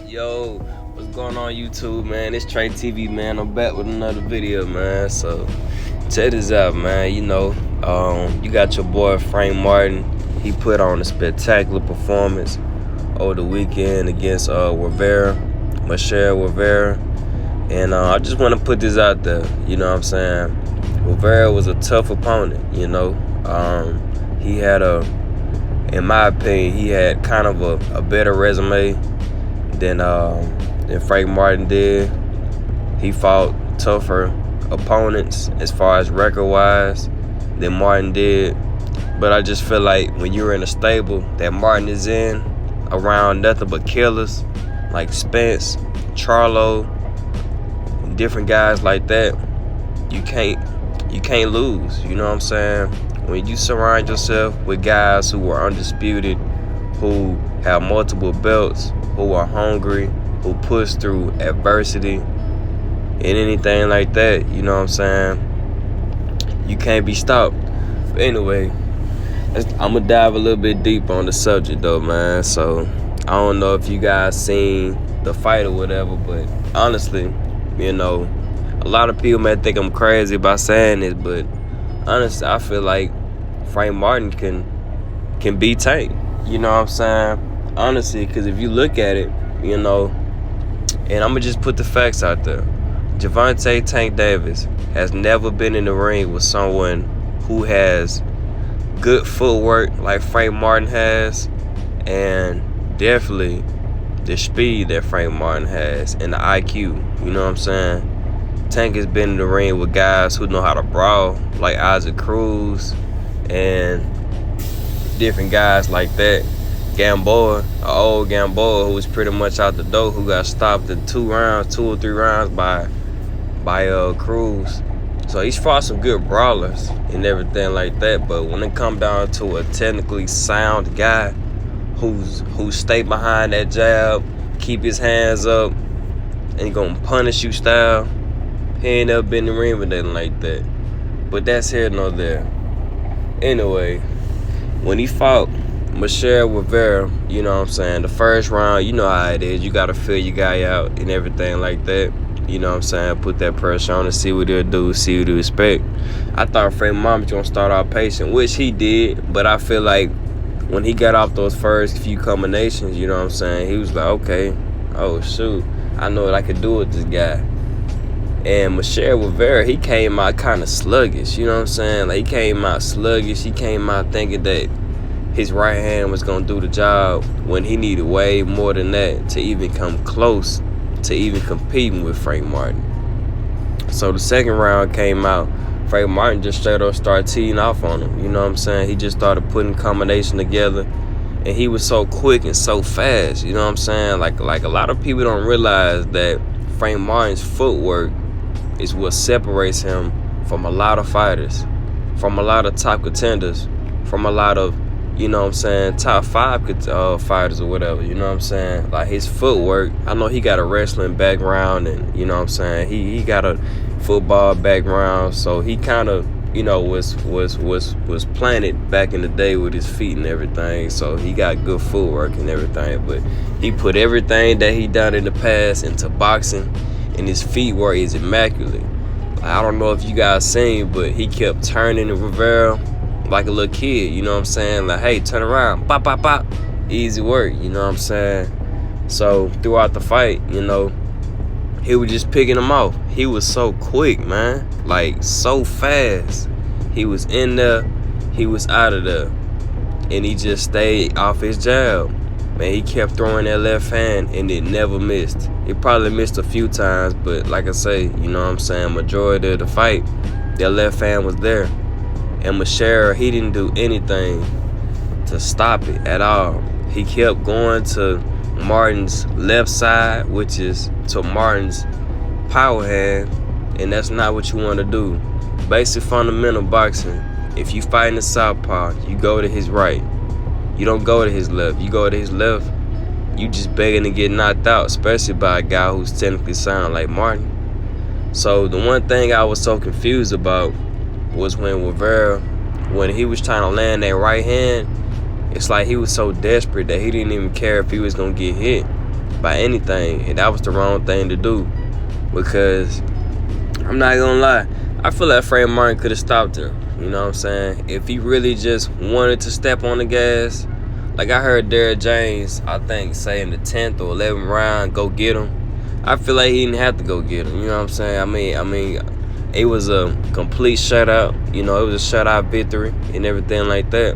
Yo, what's going on YouTube, man? It's Trey TV, man. I'm back with another video, man. So check this out, man. You got your boy Frank Martin. He put on a spectacular performance over the weekend against Rivera, Rivera. And I just want to put this out there, you know what I'm saying? Rivera was a tough opponent, you know. He had in my opinion, he had kind of a better resume than Frank Martin did. He fought tougher opponents as far as record-wise than Martin did. But I just feel like when you're in a stable that Martin is in, around nothing but killers like Spence, Charlo, different guys like that, you can't lose. You know what I'm saying? When you surround yourself with guys who are undisputed, who have multiple belts, who are hungry, who push through adversity and anything like that, you know what I'm saying? You can't be stopped. But anyway, I'm gonna dive a little bit deep on the subject though, man. So I don't know if you guys seen the fight or whatever, but honestly, you know, a lot of people may think I'm crazy about saying this, but honestly, I feel like Frank Martin can beat Tank. You know what I'm saying? Honestly, because if you look at it, you know, and I'm going to just put the facts out there. Gervonta Tank Davis has never been in the ring with someone who has good footwork like Frank Martin has, and definitely the speed that Frank Martin has and the IQ. You know what I'm saying? Tank has been in the ring with guys who know how to brawl, like Isaac Cruz and different guys like that. Gamboa, an old Gamboa who was pretty much out the door, who got stopped in 2 or 3 rounds by Cruz. So he's fought some good brawlers and everything like that. But when it come down to a technically sound guy who stay behind that jab, keep his hands up, and gonna punish you style, he ain't never been in the ring with nothing like that. But that's here nor there. Anyway, when he fought Rivera, you know what I'm saying, the first round, you know how it is. You got to fill your guy out and everything like that. You know what I'm saying? Put that pressure on and see what he'll do, see what he'll expect. I thought Frank Martin was going to start out patient, which he did. But I feel like when he got off those first few combinations, you know what I'm saying, he was like, okay, oh, shoot, I know what I could do with this guy. And Rivera, he came out kind of sluggish, you know what I'm saying? Like, he came out sluggish. He came out thinking that his right hand was going to do the job when he needed way more than that to even come close to even competing with Frank Martin. So the second round came out. Frank Martin just straight up started teeing off on him. You know what I'm saying? He just started putting combination together. And he was so quick and so fast. You know what I'm saying? Like a lot of people don't realize that Frank Martin's footwork is what separates him from a lot of fighters, from a lot of top contenders, from a lot of, you know what I'm saying, top 5 fighters or whatever, you know what I'm saying? Like, his footwork, I know he got a wrestling background, and, you know what I'm saying, he got a football background, so he kind of, you know, was planted back in the day with his feet and everything, so he got good footwork and everything, but he put everything that he done in the past into boxing, and his feet work is immaculate. I don't know if you guys seen, but he kept turning to Rivera like a little kid, you know what I'm saying? Like, hey, turn around, pop, pop, pop. Easy work, you know what I'm saying? So throughout the fight, you know, he was just picking him off. He was so quick, man. Like, so fast. He was in there, he was out of there. And he just stayed off his jab. Man, he kept throwing that left hand and it never missed. It probably missed a few times, but like I say, you know what I'm saying, majority of the fight, that left hand was there. And Rivera, he didn't do anything to stop it at all. He kept going to Martin's left side, which is to Martin's power hand, and that's not what you want to do. Basic fundamental boxing, if you fight in the southpaw, you go to his right. You don't go to his left. You go to his left, you just begging to get knocked out, especially by a guy who's technically sound like Martin. So the one thing I was so confused about was when Rivera, when he was trying to land that right hand, it's like he was so desperate that he didn't even care if he was going to get hit. by anything, and that was the wrong thing to do. Because I'm not gonna lie, I feel like Frank Martin could have stopped him. You know what I'm saying? If he really just wanted to step on the gas, like I heard Derrick James, I think, say in the 10th or 11th round, go get him. I feel like he didn't have to go get him. You know what I'm saying? I mean, it was a complete shutout. You know, it was a shutout victory and everything like that.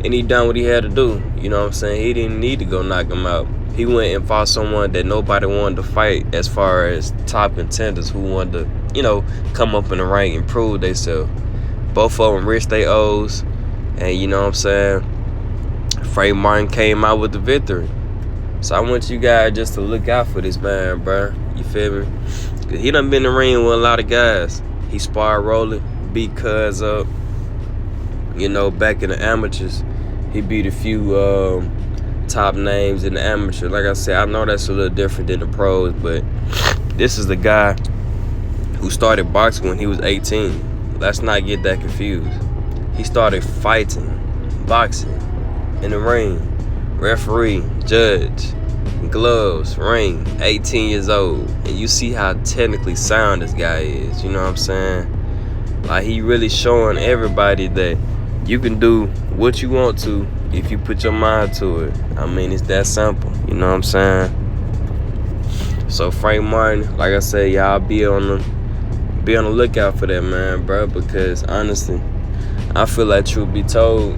And he done what he had to do. You know what I'm saying? He didn't need to go knock him out. He went and fought someone that nobody wanted to fight, as far as top contenders who wanted to, you know, come up in the rank and prove themselves. Both of them reached their O's. And you know what I'm saying? Frank Martin came out with the victory. So I want you guys just to look out for this man, bro. You feel me? Cause he done been in the ring with a lot of guys. He sparred Rolling, beat Cuz up. You know, back in the amateurs, he beat a few top names in the amateur. Like I said, I know that's a little different than the pros, but this is the guy who started boxing when he was 18. Let's not get that confused. He started fighting, boxing, in the ring, referee, judge, gloves, ring, 18 years old. And you see how technically sound this guy is, you know what I'm saying? Like, he really showing everybody that you can do what you want to if you put your mind to it. I mean, it's that simple, you know what I'm saying? So Frank Martin, like I said, y'all be on the lookout for that man, bro, because honestly, I feel like, truth be told,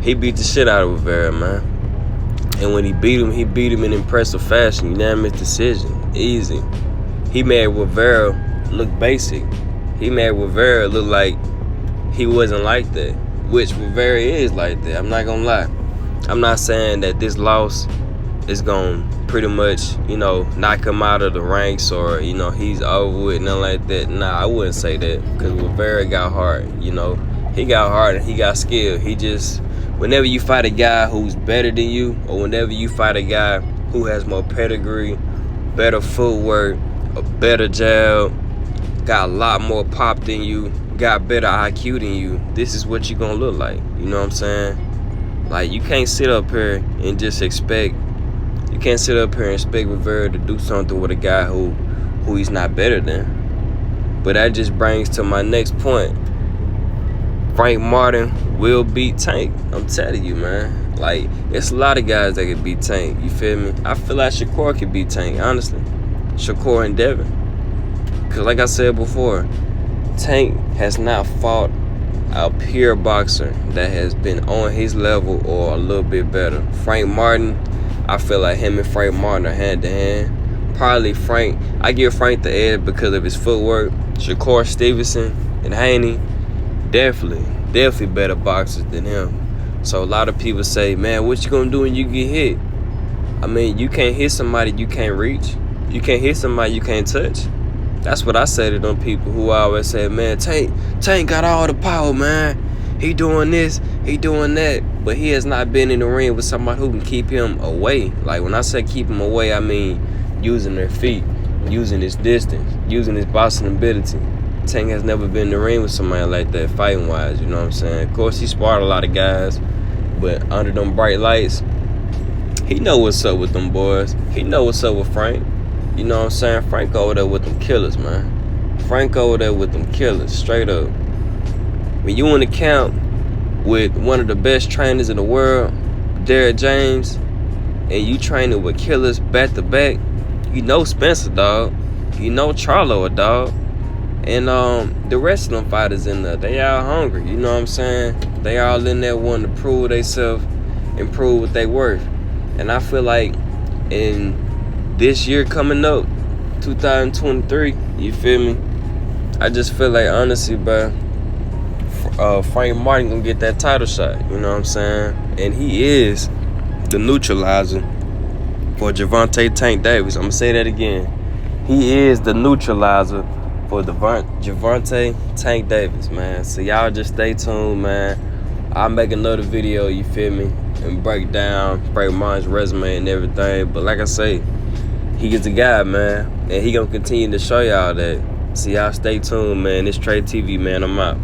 he beat the shit out of Rivera, man. And when he beat him in impressive fashion, unanimous decision, easy. He made Rivera look basic. He made Rivera look like he wasn't like that, which Rivera is like that. I'm not gonna lie. I'm not saying that this loss is gonna pretty much, you know, knock him out of the ranks, or, you know, he's over with, nothing like that. Nah, I wouldn't say that, because Rivera got hard, you know. He got hard and he got skill. He just, whenever you fight a guy who's better than you, or whenever you fight a guy who has more pedigree, better footwork, a better jab, got a lot more pop than you, got better IQ than you, this is what you're gonna look like. You know what I'm saying? Like, you can't sit up here and just expect, you can't sit up here and expect Rivera to do something with a guy who he's not better than. But that just brings to my next point. Frank Martin will beat Tank. I'm telling you, man. Like, it's a lot of guys that can beat Tank. You feel me? I feel like Shakur can beat Tank, honestly. Shakur and Devin. Because like I said before, Tank has not fought a pure boxer that has been on his level or a little bit better. Frank Martin, I feel like him and Frank Martin are hand to hand. Probably Frank, I give Frank the edge because of his footwork. Shakur Stevenson and Haney, definitely better boxers than him. So a lot of people say, man, what you gonna do when you get hit? I mean, you can't hit somebody you can't reach. You can't hit somebody you can't touch. That's what I say to them people who always say, man, Tank got all the power, man. He doing this, he doing that. But he has not been in the ring with somebody who can keep him away. Like, when I say keep him away, I mean using their feet, using his distance, using his boxing ability. Tank has never been in the ring with somebody like that, fighting-wise, you know what I'm saying? Of course, he sparred a lot of guys, but under them bright lights, he know what's up with them boys. He know what's up with Frank. You know what I'm saying? Frank over there with them killers, man. Frank over there with them killers, straight up. When you in the camp with one of the best trainers in the world, Derrick James, and you training with killers back to back, you know Spencer, dog. You know Charlo, a dog. And the rest of them fighters in there, they all hungry, you know what I'm saying? They all in there wanting to prove themselves and prove what they worth. And I feel like in this year coming up, 2023, you feel me? I just feel like, honestly, bro, Frank Martin gonna get that title shot, you know what I'm saying? And he is the neutralizer for Gervonta Tank Davis. I'm gonna say that again. He is the neutralizer for Gervonta Tank Davis, man. So y'all just stay tuned, man. I'll make another video, you feel me, and break down Frank Martin's resume and everything. But like I say, he is the guy, man, and he gonna continue to show y'all that. So y'all stay tuned, man. It's Trey TV, man. I'm out.